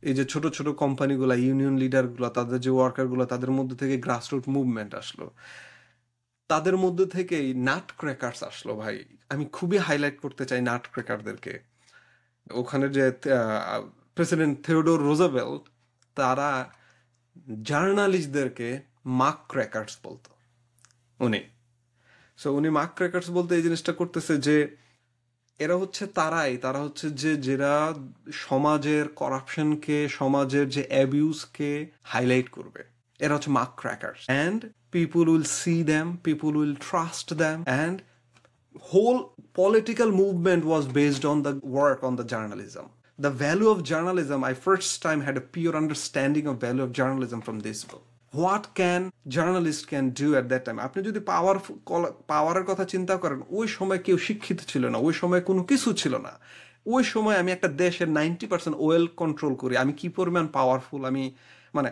এই যে ছোট ছোট কোম্পানিগুলো, ইউনিয়ন লিডারগুলো, তাদের যে ওয়ার্কারগুলো, তাদের মধ্যে থেকে গ্রাসরুট মুভমেন্ট আসলো, তাদের মধ্যে থেকেই নাট ক্র্যাকার্স আসলো ভাই। আমি খুবই হাইলাইট করতে চাই নাট ক্র্যাকারদেরকে। ওখানে যে প্রেসিডেন্ট থিওডোর রোজাভেল্ট, তারা জার্নালিস্টদেরকে মাক ক্র্যাকার্স বলতো উনি। সো উনি মাক ক্র্যাকার্স বলতে এই জিনিসটা করতেছে যে এরা হচ্ছে তারা হচ্ছে যে যারা সমাজের করাপশনকে, সমাজের যে অ্যাবিউজকে হাইলাইট করবে, এরা হচ্ছে মাক crackers. And people will see them, people will trust them, and whole political movement was based on the work on the journalism. The value of journalism, I first time had a pure understanding of value of journalism from this book. What can journalist can do at that time? আপনি যদি পাওয়ারের কথা চিন্তা করেন, ওই সময় কেউ শিক্ষিত ছিল না, ওই সময় কোনো কিছু ছিল না। ওই সময় আমি একটা দেশের 90% ওয়েল কন্ট্রোল করি, আমি কি পরিমাণ পাওয়ারফুল, আমি মানে